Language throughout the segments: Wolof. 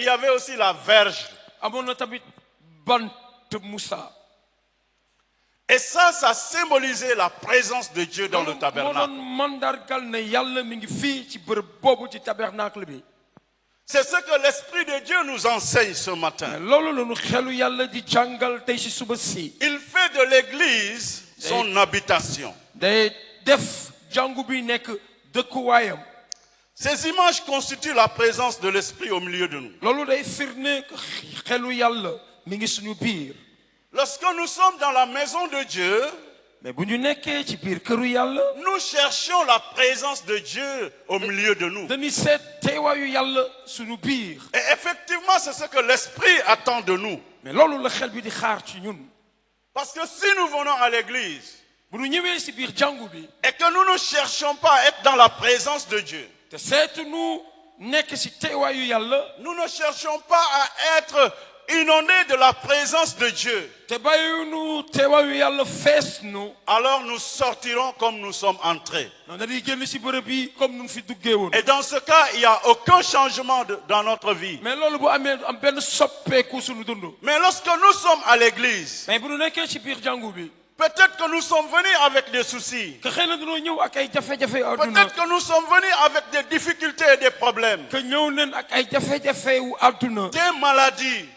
Il y avait aussi la verge. Et ça symbolisait la présence de Dieu dans le tabernacle. C'est ce que l'Esprit de Dieu nous enseigne ce matin. Il fait de l'Église son habitation. Ces images constituent la présence de l'Esprit au milieu de nous. Lorsque nous sommes dans la maison de Dieu, nous cherchons la présence de Dieu au milieu de nous. Et effectivement, c'est ce que l'Esprit attend de nous. Parce que si nous venons à l'église et que nous ne cherchons pas à être dans la présence de Dieu, nous ne cherchons pas à être inondés de la présence de Dieu, alors nous sortirons comme nous sommes entrés. Et dans ce cas, il n'y a aucun changement dans notre vie. Mais lorsque nous sommes à l'église, peut-être que nous sommes venus avec des soucis. Peut-être que nous sommes venus avec des difficultés et des problèmes. Des maladies.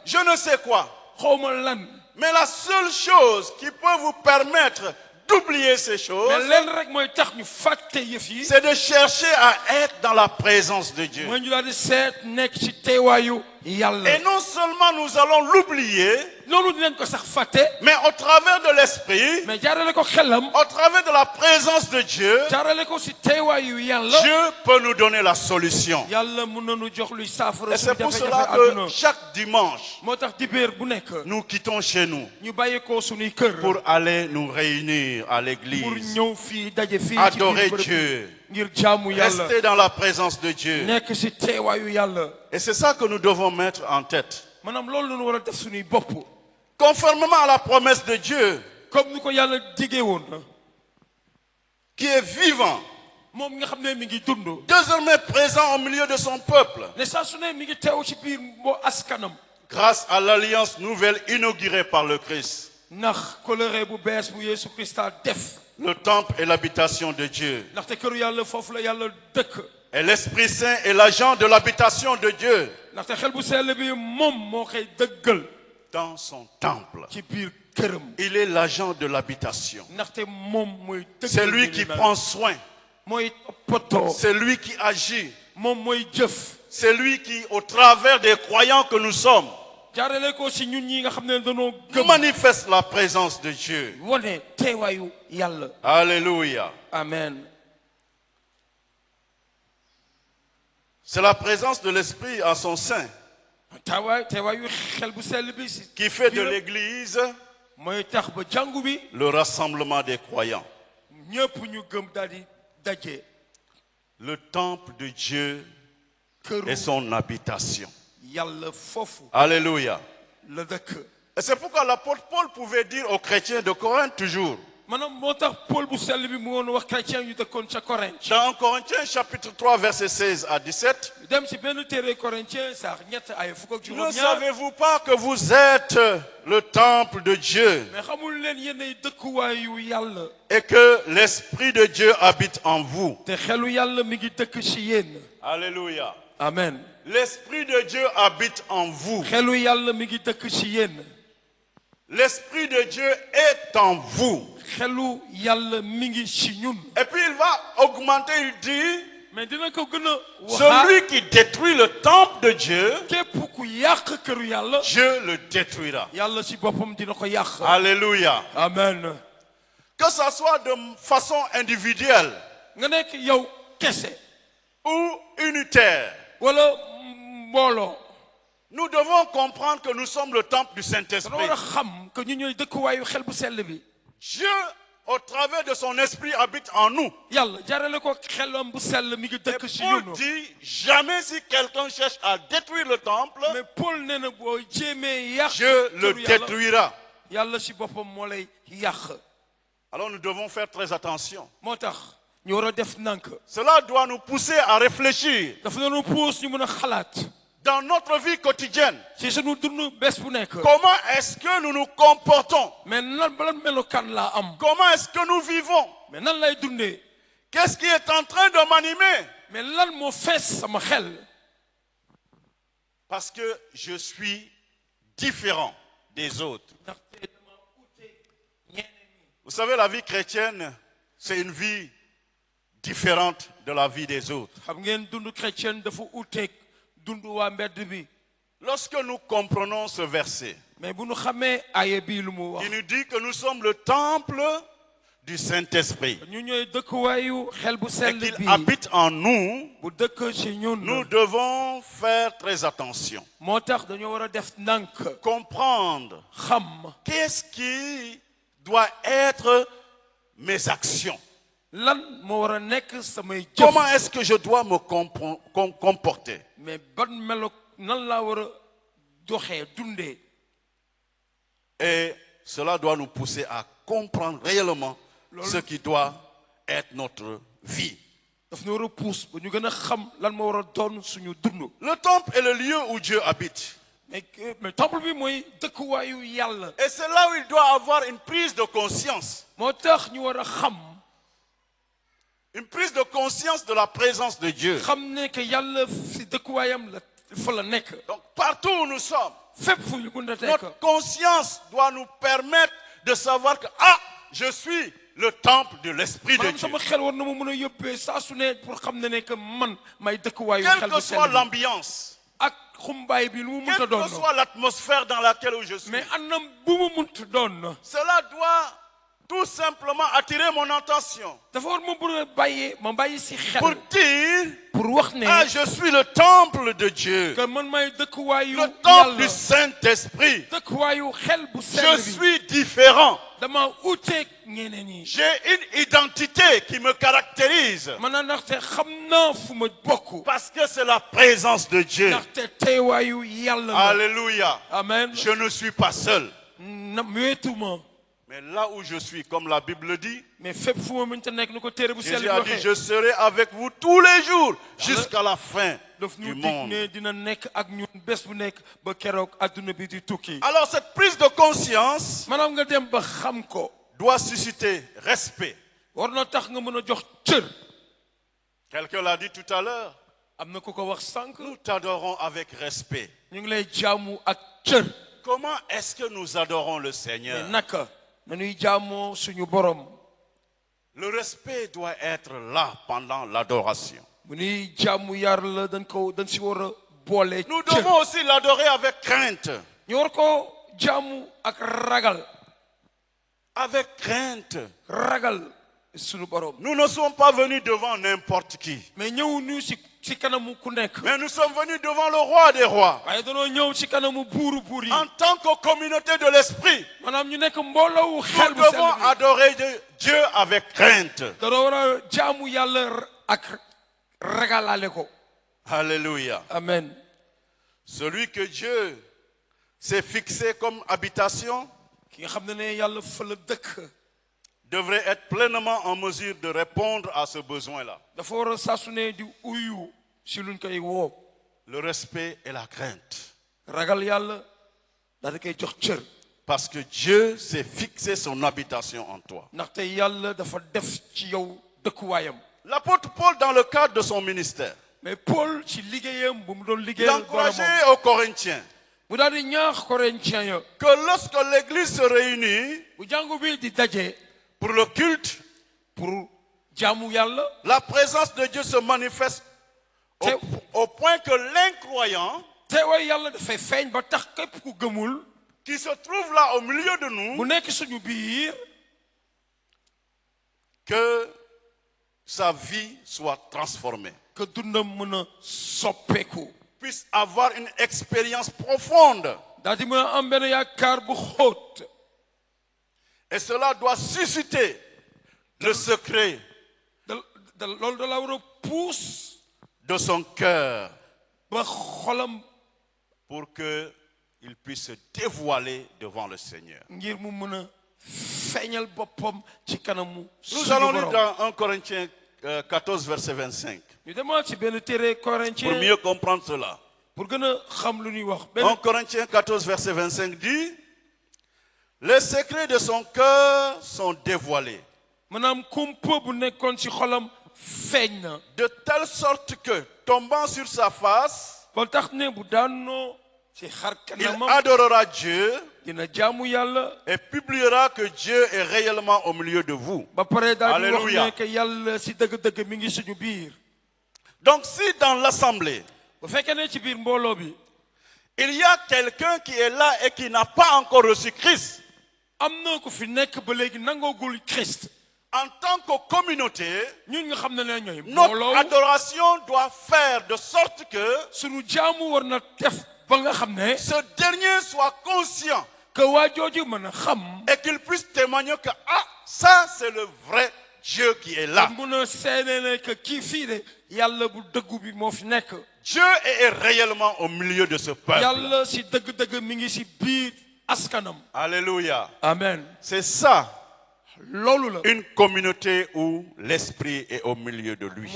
Je ne sais quoi. Mais la seule chose qui peut vous permettre d'oublier ces choses, c'est de chercher à être dans la présence de Dieu. Et non seulement nous allons l'oublier, mais au travers de l'Esprit, au travers de la présence de Dieu, Dieu peut nous donner la solution. Et c'est pour cela que chaque dimanche, nous quittons chez nous pour aller nous réunir à l'église, adorer Dieu, rester dans la présence de Dieu. Et c'est ça que nous devons mettre en tête. Conformément à la promesse de Dieu, qui est vivant, désormais présent au milieu de son peuple, grâce à l'alliance nouvelle inaugurée par le Christ. Le temple est l'habitation de Dieu. Et l'Esprit Saint est l'agent de l'habitation de Dieu dans son temple. Il est l'agent de l'habitation. C'est lui qui prend soin. C'est lui qui agit. C'est lui qui, au travers des croyants que nous sommes, manifeste la présence de Dieu. Alléluia. Amen. C'est la présence de l'Esprit en son sein qui fait de l'Église le rassemblement des croyants. Le temple de Dieu est son habitation. Alléluia. Et c'est pourquoi l'apôtre Paul pouvait dire aux chrétiens de Corinthe toujours, dans Corinthiens chapitre 3 verset 16 à 17, ne savez-vous pas que vous êtes le temple de Dieu et que l'Esprit de Dieu habite en vous? Alléluia. Amen. L'Esprit de Dieu habite en vous. L'Esprit de Dieu est en vous. Et puis il va augmenter, il dit, celui qui détruit le temple de Dieu, Dieu le détruira. Alléluia. Amen. Que ça soit de façon individuelle ou unitaire, nous devons comprendre que nous sommes le temple du Saint-Esprit. Dieu, au travers de son esprit, habite en nous. Et Paul dit, jamais si quelqu'un cherche à détruire le temple, Dieu le détruira. Alors nous devons faire très attention. Cela doit nous pousser à réfléchir. dans notre vie quotidienne, comment est-ce que nous nous comportons? Comment est-ce que nous vivons? Qu'est-ce qui est en train de m'animer? Parce que je suis différent des autres. Vous savez, la vie chrétienne, c'est une vie différente de la vie des autres. Lorsque nous comprenons ce verset, il nous dit que nous sommes le temple du Saint-Esprit et qu'il habite en nous. Nous devons faire très attention. Comprendre qu'est-ce qui doit être mes actions. Comment est-ce que je dois me comporter? Et cela doit nous pousser à comprendre réellement ce qui doit être notre vie. Le temple est le lieu où Dieu habite. Et c'est là où il doit avoir une prise de conscience. Une prise de conscience de la présence de Dieu. Donc partout où nous sommes, notre conscience doit nous permettre de savoir que je suis le temple de l'Esprit de Dieu. Quelle que soit l'ambiance, quelle que soit l'atmosphère dans laquelle je suis, cela doit tout simplement attirer mon attention. Pour dire, je suis le temple de Dieu, le temple du Saint-Esprit. Je suis différent. J'ai une identité qui me caractérise. Parce que c'est la présence de Dieu. Alléluia. Amen. Je ne suis pas seul. Mais là où je suis, comme la Bible dit, Jésus a dit, je serai avec vous tous les jours jusqu'à la fin du monde. Alors cette prise de conscience doit susciter respect. Quelqu'un l'a dit tout à l'heure. Nous t'adorons avec respect. Comment est-ce que nous adorons le Seigneur? Le respect doit être là pendant l'adoration. Nous devons aussi l'adorer avec crainte. Avec crainte. Nous ne sommes pas venus devant n'importe qui. Mais nous sommes venus devant le roi des rois. En tant que communauté de l'esprit, nous devons adorer Dieu avec crainte. Alléluia. Amen. Celui que Dieu s'est fixé comme habitation devrait être pleinement en mesure de répondre à ce besoin-là. Le respect et la crainte. Parce que Dieu s'est fixé son habitation en toi. L'apôtre Paul, dans le cadre de son ministère, il encourageait aux Corinthiens que lorsque l'église se réunit pour le culte, la présence de Dieu se manifeste au point que l'incroyant qui se trouve là au milieu de nous, que sa vie soit transformée, puisse avoir une expérience profonde. Et cela doit susciter le secret de son cœur pour qu'il puisse se dévoiler devant le Seigneur. Nous allons lire dans 1 Corinthiens 14, verset 25. Pour mieux comprendre cela. 1 Corinthiens 14, verset 25 dit, les secrets de son cœur sont dévoilés. De telle sorte que, tombant sur sa face, il adorera Dieu et publiera que Dieu est réellement au milieu de vous. Alléluia. Donc si dans l'assemblée, il y a quelqu'un qui est là et qui n'a pas encore reçu Christ, en tant que communauté, notre adoration doit faire de sorte que ce dernier soit conscient et qu'il puisse témoigner que ça c'est le vrai Dieu qui est là. Dieu est réellement au milieu de ce peuple. Alléluia. Amen. C'est ça. Une communauté où l'esprit est au milieu de lui.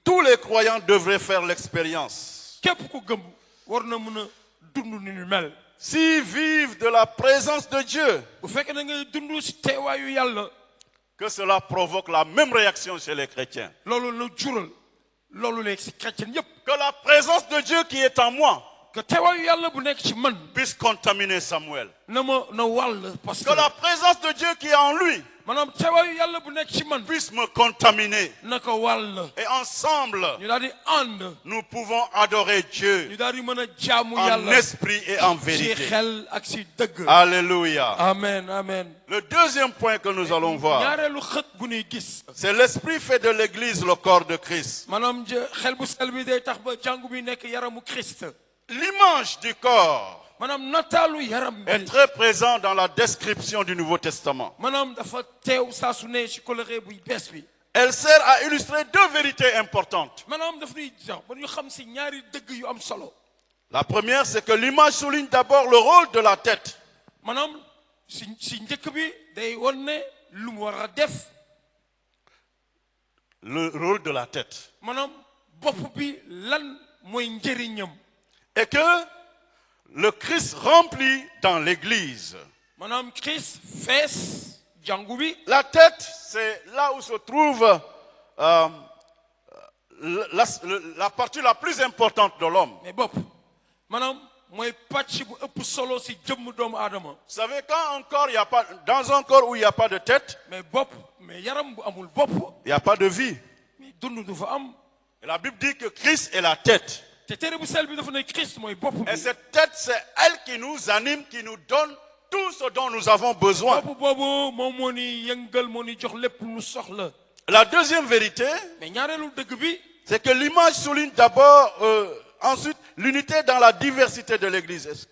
Tous les croyants devraient faire l'expérience. S'ils vivent de la présence de Dieu, que cela provoque la même réaction chez les chrétiens. Que la présence de Dieu qui est en moi puisse contaminer Samuel. Que la présence de Dieu qui est en lui puisse me contaminer. Et ensemble, nous pouvons adorer Dieu en esprit et en vérité. Alléluia. Amen, amen. Le deuxième point que nous allons voir, c'est l'esprit fait de l'église le corps de Christ. L'image du corps est très présent dans la description du Nouveau Testament. Elle sert à illustrer deux vérités importantes. La première, c'est que l'image souligne d'abord le rôle de la tête. Le rôle de la tête. Et que le Christ remplit dans l'église. La tête, c'est là où se trouve la partie la plus importante de l'homme. Vous savez, quand encore il y a pas, dans un corps où il n'y a pas de tête, il n'y a pas de vie. Et la Bible dit que Christ est la tête. Et cette tête, c'est elle qui nous anime, qui nous donne tout ce dont nous avons besoin. La deuxième vérité, c'est que l'image souligne d'abord, ensuite, l'unité dans la diversité de l'église.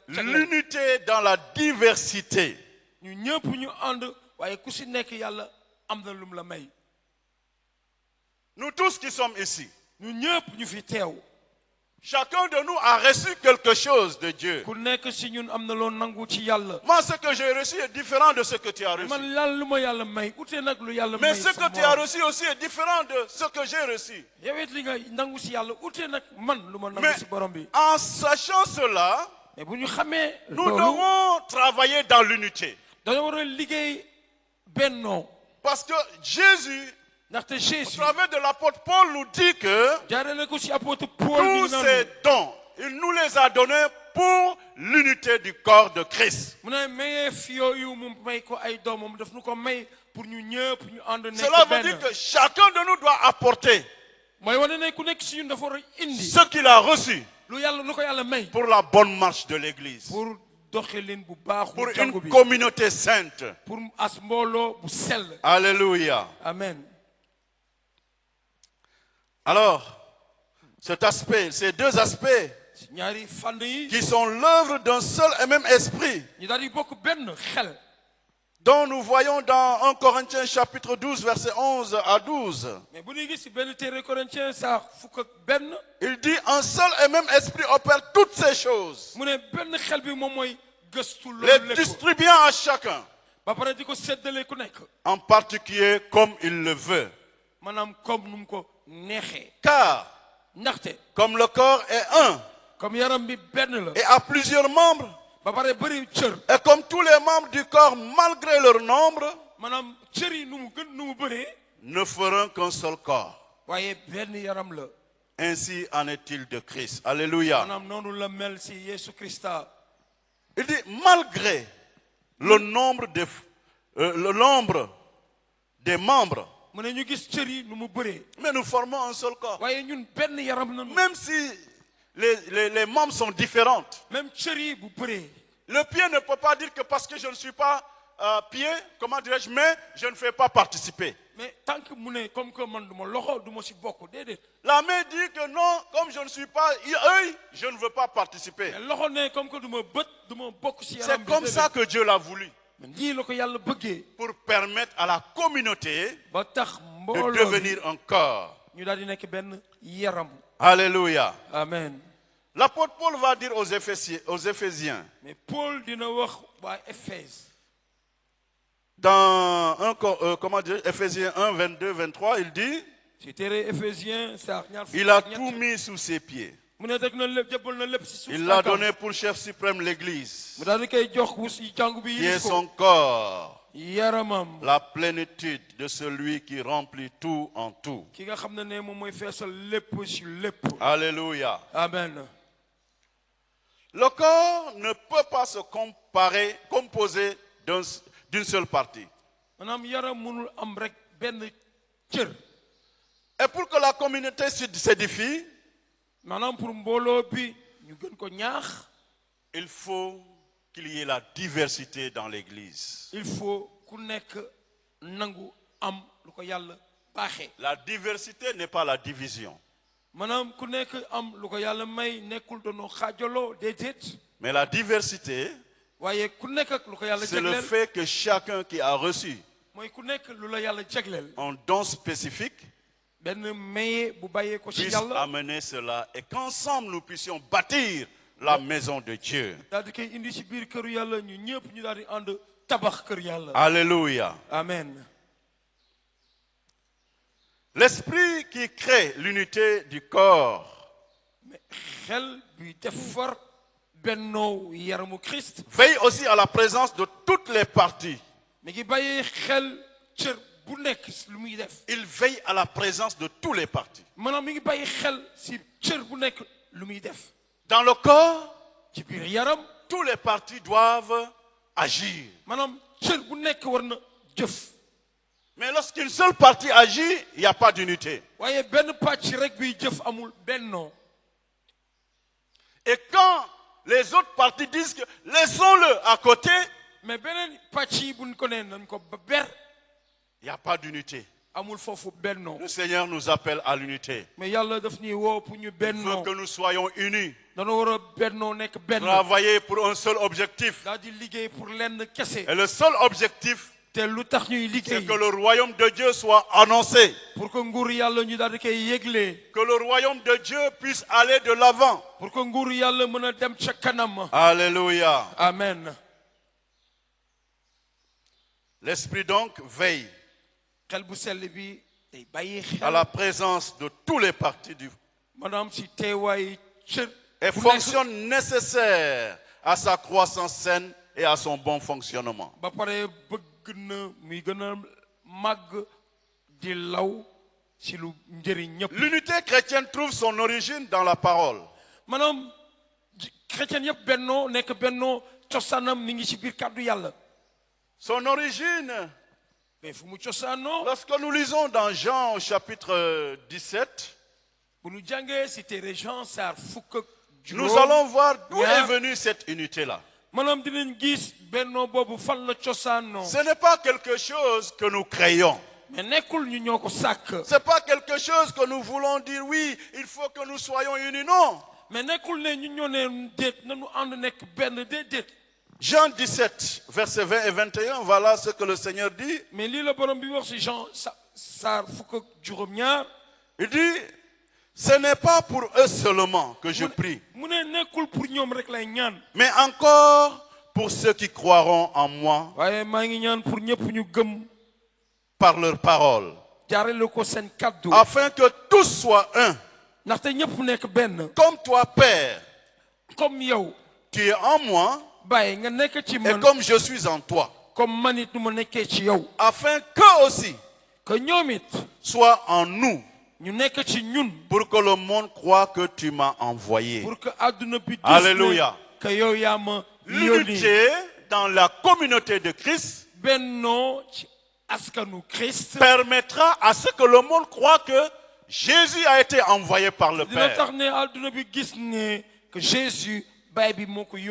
L'unité dans la diversité. Nous tous qui sommes ici, chacun de nous a reçu quelque chose de Dieu. Moi, ce que j'ai reçu est différent de ce que tu as reçu. Mais ce que tu as reçu aussi est différent de ce que j'ai reçu. Mais en sachant cela, nous devons travailler dans l'unité. Parce que Jésus, au travers de l'apôtre Paul, nous dit que tous ces dons, il nous les a donnés pour l'unité du corps de Christ. Cela veut dire que chacun de nous doit apporter ce qu'il a reçu pour la bonne marche de l'église. Pour une communauté sainte. Alléluia. Amen. Alors, cet aspect, ces deux aspects qui sont l'œuvre d'un seul et même esprit, dont nous voyons dans 1 Corinthiens chapitre 12 verset 11 à 12. Il dit un seul et même esprit opère toutes ces choses, les distribuant à chacun En particulier comme il le veut. Car comme le corps est un et a plusieurs membres, et comme tous les membres du corps malgré leur nombre ne feront qu'un seul corps. Ainsi en est-il de Christ. Alléluia. Il dit malgré le nombre des membres, mais nous formons un seul corps. Même si les membres sont différents. Le pied ne peut pas dire que parce que je ne suis pas pied, comment dirais-je, mais je ne fais pas participer. La main dit que non, comme je ne suis pas œil, je ne veux pas participer. C'est comme ça que Dieu l'a voulu. Pour permettre à la communauté de devenir un corps. Alléluia. Amen. L'apôtre Paul va dire aux Éphésiens. Mais Paul dit dans Éphésiens 1, 22, 23, il dit il a tout mis sous ses pieds. Il l'a donné pour chef suprême l'Église, qui est son corps, la plénitude de celui qui remplit tout en tout. Alléluia. Amen. Le corps ne peut pas se composer d'une seule partie. Et pour que la communauté s'édifie, il faut qu'il y ait la diversité dans l'église. Il faut la diversité n'est pas la division. Mais la diversité, c'est le fait que chacun qui a reçu un don spécifique puisse amener cela et qu'ensemble nous puissions bâtir la maison de Dieu. Alléluia. Amen. L'esprit qui crée l'unité du corps veille aussi à la présence de toutes les parties. Il veille à la présence de tous les parties. Dans le corps, tous les parties doivent agir. Mais lorsqu'une seule partie agit, il n'y a pas d'unité. Et quand les autres parties disent que laissons-le à côté, il n'y a pas d'unité. Le Seigneur nous appelle à l'unité. Il veut que nous soyons unis. Travailler pour un seul objectif. Et le seul objectif, c'est que le royaume de Dieu soit annoncé. Que le royaume de Dieu puisse aller de l'avant. Alléluia. Amen. L'Esprit donc veille à la présence de tous les partis du et fonctionne nécessaire à sa croissance saine et à son bon fonctionnement. L'unité chrétienne trouve son origine dans la parole. Son origine, lorsque nous lisons dans Jean au chapitre 17, nous allons voir d'où est venue cette unité-là. Ce n'est pas quelque chose que nous créons. Ce n'est pas quelque chose que nous voulons dire, oui, il faut que nous soyons unis, non. Jean 17, versets 20 et 21, voilà ce que le Seigneur dit. Il dit, ce n'est pas pour eux seulement que je prie, mais encore pour ceux qui croiront en moi par leur parole, afin que tous soient un. Comme toi, Père, tu es en moi, et comme je suis en toi, afin qu'eux aussi soient en nous, pour que le monde croie que tu m'as envoyé. Alléluia. L'unité dans la communauté de Christ permettra à ce que le monde croie que Jésus a été envoyé par le Père.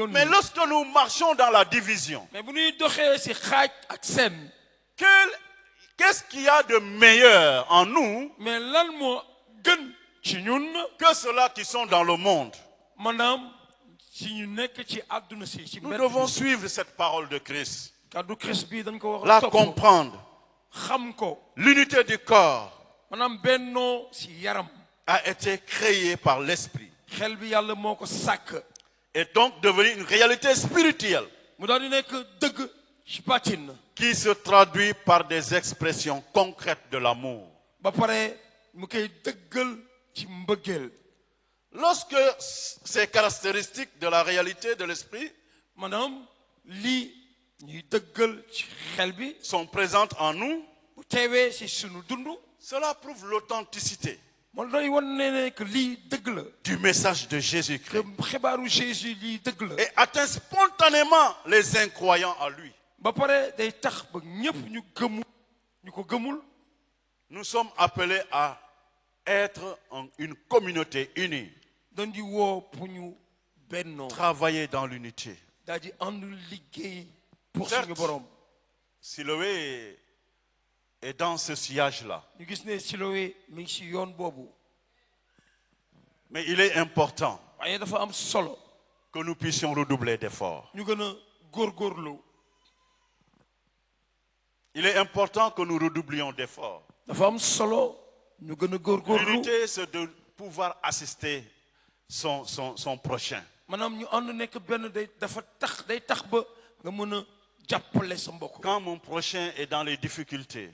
Mais lorsque nous marchons dans la division, qu'est-ce qu'il y a de meilleur en nous que ceux-là qui sont dans le monde? Nous devons suivre cette parole de Christ, la comprendre. L'unité du corps a été créée par l'Esprit et donc devenue une réalité spirituelle qui se traduit par des expressions concrètes de l'amour. Lorsque ces caractéristiques de la réalité de l'esprit sont présentes en nous, cela prouve l'authenticité du message de Jésus-Christ et atteint spontanément les incroyants à lui. Nous sommes appelés à être une communauté unie. Travailler dans l'unité. Siloé est dans ce sillage-là. Mais il est important que nous puissions redoubler d'efforts. Il est important que nous redoublions d'efforts. L'unité, c'est de pouvoir assister son prochain. Quand mon prochain est dans les difficultés,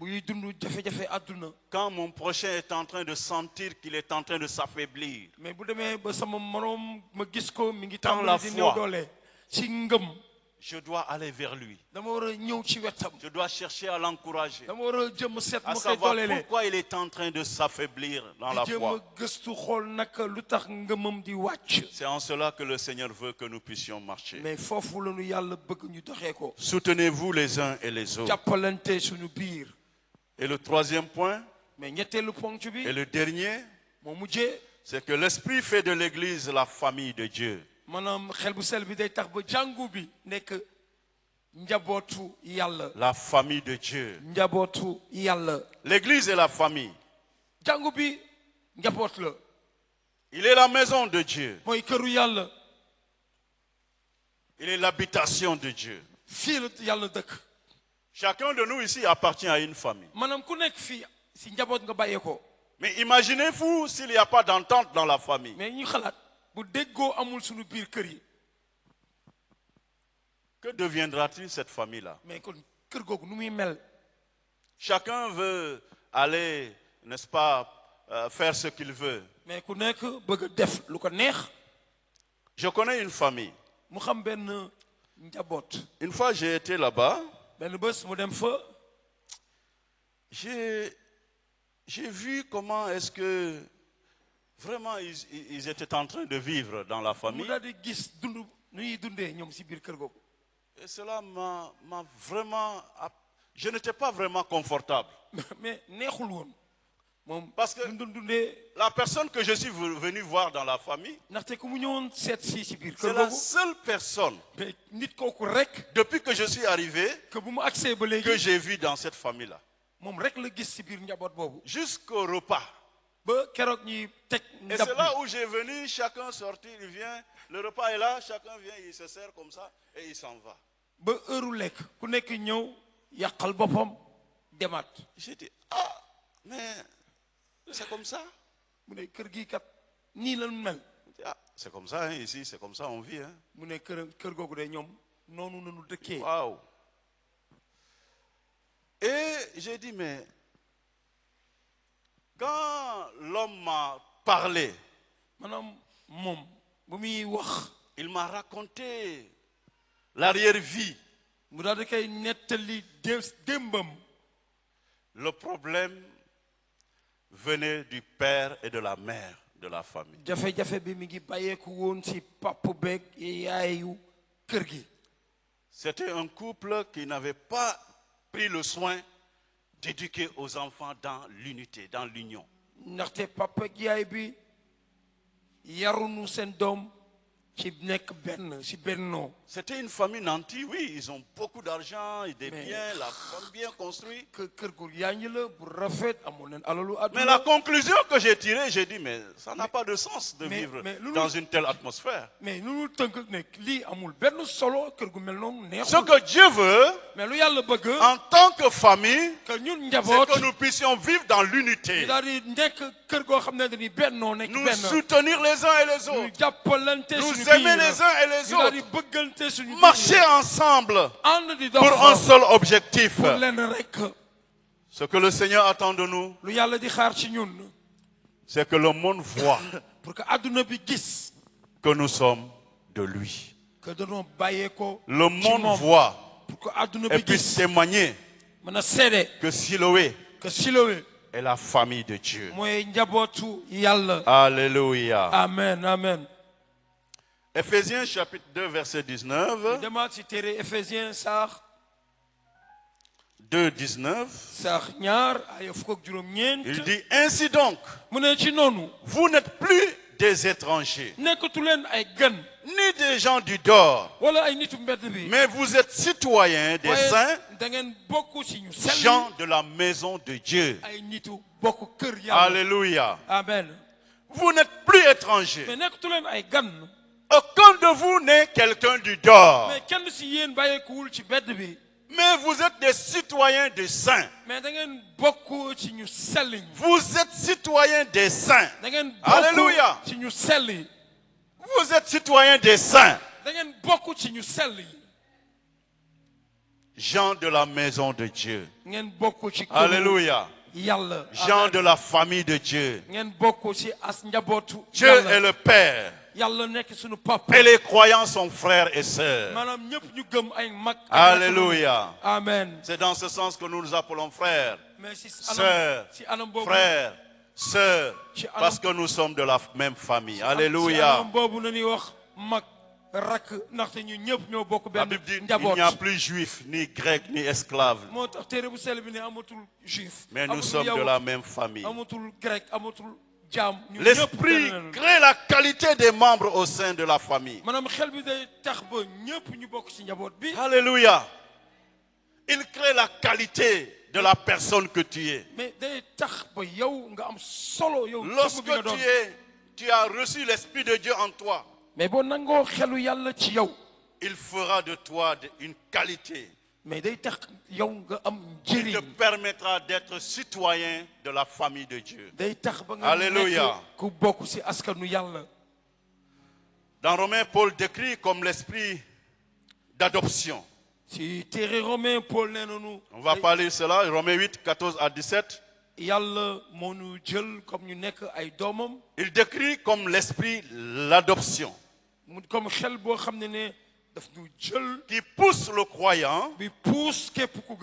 quand mon prochain est en train de sentir qu'il est en train de s'affaiblir, dans la foi, je dois aller vers lui. Je dois chercher à l'encourager, à savoir pourquoi il est en train de s'affaiblir dans la foi. C'est en cela que le Seigneur veut que nous puissions marcher. Soutenez-vous les uns et les autres. Et le troisième point, et le dernier, c'est que l'Esprit fait de l'Église la famille de Dieu. La famille de Dieu. L'église est la famille. Il est la maison de Dieu. Il est l'habitation de Dieu. Chacun de nous ici appartient à une famille. Mais imaginez-vous s'il n'y a pas d'entente dans la famille. Que deviendra-t-il cette famille-là? Chacun veut aller, n'est-ce pas, faire ce qu'il veut. Je connais une famille. Une fois j'ai été là-bas, j'ai vu comment est-ce que vraiment ils étaient en train de vivre dans la famille. Et cela m'a vraiment... Je n'étais pas vraiment confortable. Parce que la personne que je suis venu voir dans la famille, c'est la seule personne, depuis que je suis arrivé, que j'ai vu dans cette famille-là. Jusqu'au repas. Et c'est là où j'ai venu, chacun sorti, il vient, le repas est là, chacun vient, il se sert comme ça et il s'en va. J'ai dit, ah, mais c'est comme ça. Ah, c'est comme ça, hein, ici, c'est comme ça, on vit. Hein. Waouh. Et j'ai dit, mais quand l'homme m'a parlé, il m'a raconté l'arrière-vie. Le problème venait du père et de la mère de la famille. C'était un couple qui n'avait pas pris le soin d'éduquer aux enfants dans l'unité, dans l'union. C'était une famille nantie, oui, ils ont beaucoup d'argent et des biens, la famille bien construite. Mais la conclusion que j'ai tirée, j'ai dit, mais ça n'a pas de sens de vivre dans une telle atmosphère. Ce que Dieu veut, en tant que famille, c'est que nous puissions vivre dans l'unité. Nous soutenir les uns et les autres. Nous aimer les uns et les autres. Marcher ensemble pour un seul objectif. Ce que le Seigneur attend de nous, c'est que le monde voit que nous sommes de lui. Le monde voit et puisse témoigner que Siloé est la famille de Dieu. Alléluia. Amen, amen. Éphésiens chapitre 2 verset 19. 2, 19. Il dit, ainsi donc, vous n'êtes plus des étrangers, ni des gens du dehors, mais vous êtes citoyens des saints, gens de la maison de Dieu. Alléluia. Amen. Vous n'êtes plus étrangers. Aucun de vous n'est quelqu'un du dehors. Mais vous êtes des citoyens des saints. Vous êtes citoyens des saints. Alléluia. Vous êtes citoyens des saints. Gens de la maison de Dieu. Alléluia. Gens de la famille de Dieu. Dieu est le Père. Et les croyants sont frères et sœurs. Alléluia. Amen. C'est dans ce sens que nous nous appelons frères, sœurs, frères, sœurs, parce que nous sommes de la même famille. Alléluia. La Bible dit qu'il n'y a plus juif, ni grec, ni esclave. Mais nous sommes de la même famille. L'esprit crée la qualité des membres au sein de la famille. Alléluia. Il crée la qualité de la personne que tu es. Lorsque tu as reçu l'Esprit de Dieu en toi, il fera de toi une qualité qui te permettra d'être citoyen de la famille de Dieu. Alléluia. Dans Romains, Paul décrit comme l'esprit d'adoption. On va parler de cela, Romains 8, 14 à 17. Il décrit comme l'esprit l'adoption, qui pousse le croyant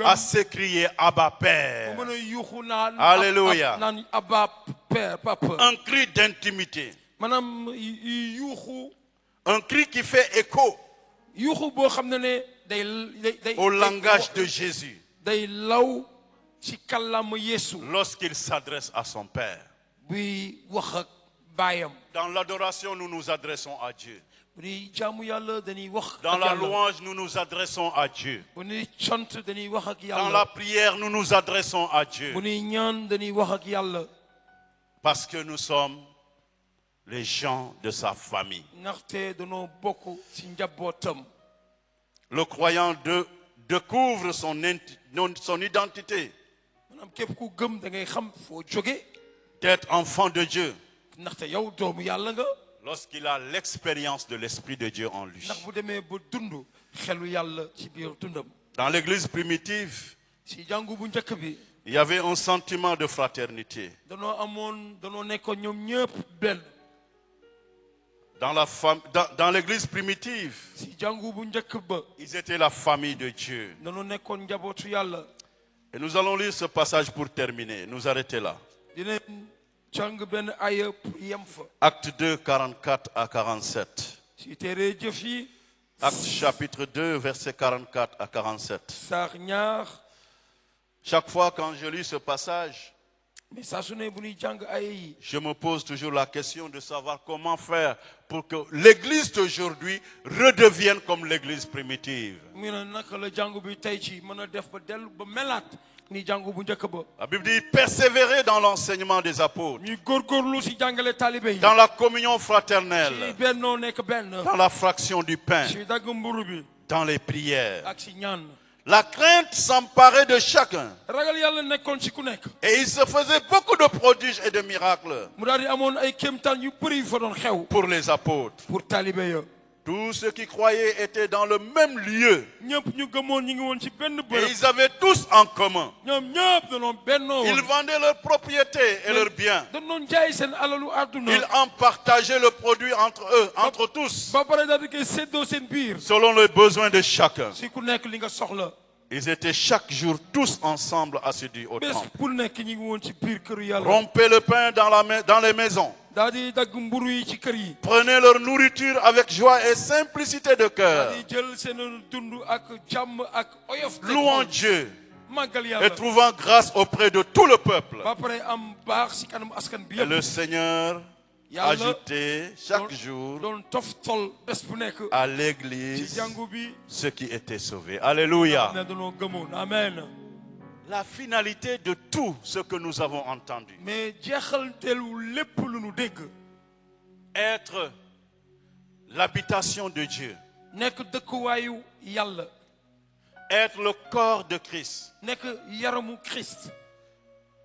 à s'écrier Abba Père. Alléluia. Un cri d'intimité. Un cri qui fait écho au langage de Jésus lorsqu'il s'adresse à son Père. Dans l'adoration, nous nous adressons à Dieu. Dans la louange, nous nous adressons à Dieu. Dans la prière, nous nous adressons à Dieu. Parce que nous sommes les gens de sa famille. Le croyant découvre son identité d'être enfant de Dieu. Lorsqu'il a l'expérience de l'Esprit de Dieu en lui. Dans l'église primitive, il y avait un sentiment de fraternité. Dans l'église primitive, ils étaient la famille de Dieu. Et nous allons lire ce passage pour terminer. Nous arrêter là. Acte 2, 44 à 47. Acte chapitre 2, verset 44 à 47. Chaque fois quand je lis ce passage, je me pose toujours la question de savoir comment faire pour que l'église d'aujourd'hui redevienne comme l'église primitive. La Bible dit persévérer dans l'enseignement des apôtres, dans la communion fraternelle, dans la fraction du pain, dans les prières. La crainte s'emparait de chacun. Et il se faisait beaucoup de prodiges et de miracles pour les apôtres. Tous ceux qui croyaient étaient dans le même lieu. Et ils avaient tous en commun. Ils vendaient leurs propriétés et leurs biens. Ils en partageaient le produit entre eux, entre tous, selon les besoins de chacun. Ils étaient chaque jour tous ensemble assidus au temple. Rompaient le pain dans les maisons. Prenaient leur nourriture avec joie et simplicité de cœur. Louant Dieu et trouvant grâce auprès de tout le peuple. Et le Seigneur ajoutait chaque jour à l'église ceux qui étaient sauvés. Alléluia. Amen. La finalité de tout ce que nous avons entendu, être l'habitation de Dieu, être le corps de Christ,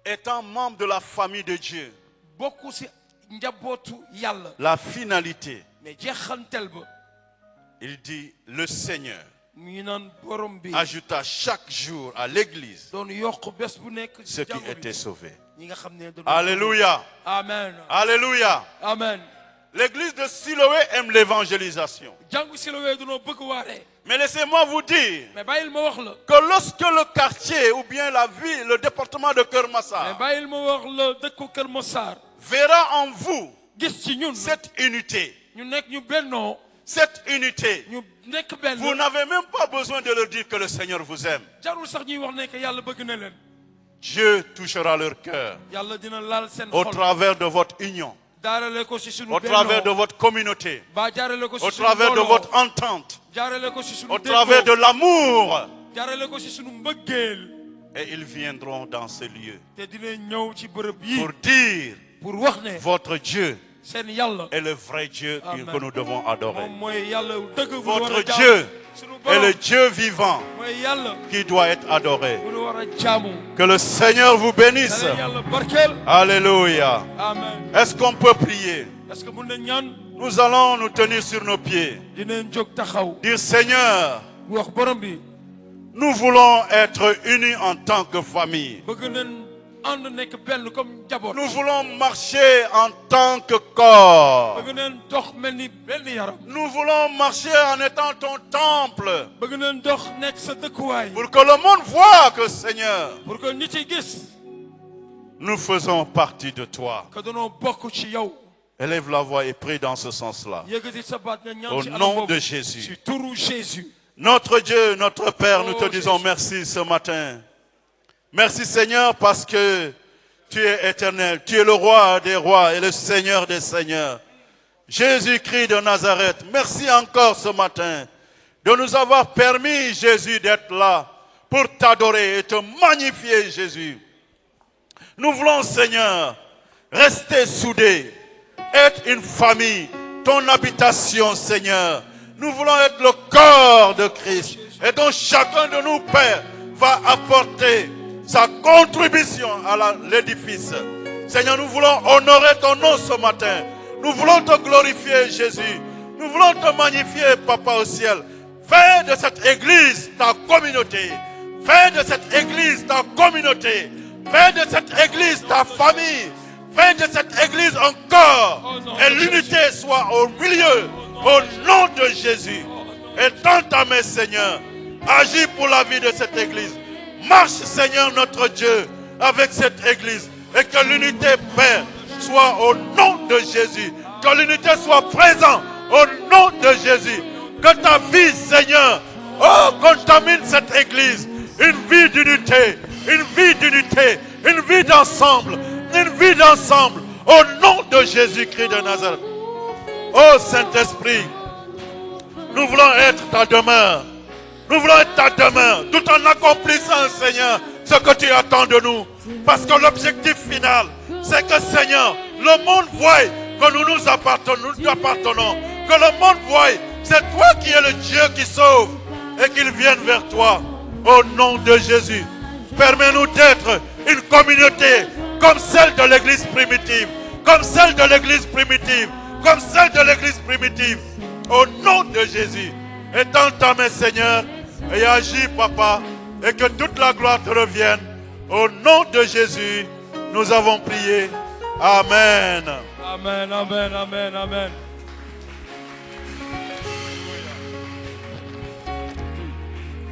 étant membre de la famille de Dieu, la finalité, il dit le Seigneur ajouta chaque jour à l'église ceux qui étaient sauvés. Alléluia. Amen. Alléluia. Amen. L'église de Siloé aime l'évangélisation. Mais laissez-moi vous dire que lorsque le quartier ou bien la ville, le département de Kermassar verra en vous cette unité, vous n'avez même pas besoin de leur dire que le Seigneur vous aime. Dieu touchera leur cœur au travers de votre union, au travers de votre communauté, au travers de votre entente, au travers de l'amour. Et ils viendront dans ce lieu pour dire votre Dieu est le vrai Dieu que nous devons adorer. Votre Dieu est le Dieu vivant qui doit être adoré. Que le Seigneur vous bénisse. Alléluia. Est-ce qu'on peut prier? Nous allons nous tenir sur nos pieds. Dire Seigneur, nous voulons être unis en tant que famille. Nous voulons marcher en tant que corps. Nous voulons marcher en étant ton temple. Pour que le monde voie que Seigneur, nous faisons partie de toi. Élève la voix et prie dans ce sens-là. Au nom de Jésus. Notre Dieu, notre Père, nous te disons merci ce matin. Merci Seigneur parce que tu es éternel, tu es le roi des rois et le Seigneur des seigneurs. Jésus-Christ de Nazareth, merci encore ce matin de nous avoir permis, Jésus, d'être là pour t'adorer et te magnifier, Jésus. Nous voulons, Seigneur, rester soudés, être une famille, ton habitation, Seigneur. Nous voulons être le corps de Christ et dont chacun de nous, Père, va apporter sa contribution à l'édifice. Seigneur, nous voulons honorer ton nom ce matin. Nous voulons te glorifier, Jésus. Nous voulons te magnifier, Papa au ciel. Fais de cette église ta communauté. Fais de cette église ta communauté. Fais de cette église ta famille. Fais de cette église un corps. Et l'unité soit au milieu. Au nom de Jésus. Et dans ta main, Seigneur, agis pour la vie de cette église. Marche, Seigneur, notre Dieu, avec cette église. Et que l'unité, Père, soit au nom de Jésus. Que l'unité soit présente au nom de Jésus. Que ta vie, Seigneur, contamine cette église. Une vie d'unité, une vie d'unité, une vie d'ensemble, une vie d'ensemble. Au nom de Jésus-Christ de Nazareth. Oh Saint-Esprit, nous voulons être ta demeure. Nous voulons être ta demeure, tout en accomplissant, Seigneur, ce que tu attends de nous. Parce que l'objectif final, c'est que, Seigneur, le monde voie que nous appartenons. Que le monde voie, c'est toi qui es le Dieu qui sauve et qu'il vienne vers toi. Au nom de Jésus, permets-nous d'être une communauté comme celle de l'église primitive. Comme celle de l'église primitive. Comme celle de l'église primitive. Au nom de Jésus. Étends ta main, Seigneur, et agis, Papa, et que toute la gloire te revienne. Au nom de Jésus, nous avons prié. Amen. Amen, amen, amen, amen.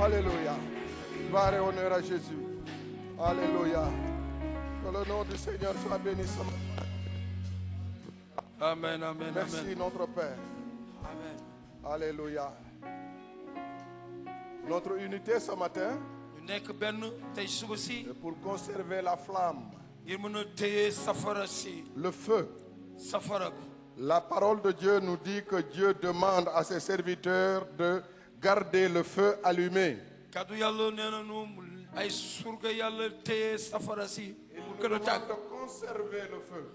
Alléluia. Gloire et honneur à Jésus. Alléluia. Que le nom du Seigneur soit béni ce matin. Amen, amen, Merci amen. notre Père. Amen. Alléluia. Notre unité ce matin est pour conserver la flamme, le feu. La parole de Dieu nous dit que Dieu demande à ses serviteurs de garder le feu allumé. Il demande de conserver le feu.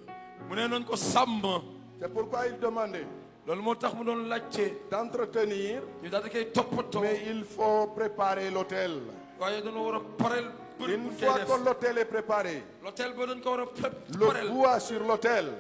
C'est pourquoi il demandait d'entretenir, mais il faut préparer l'autel. Une fois que l'autel est préparé, le bois sur l'autel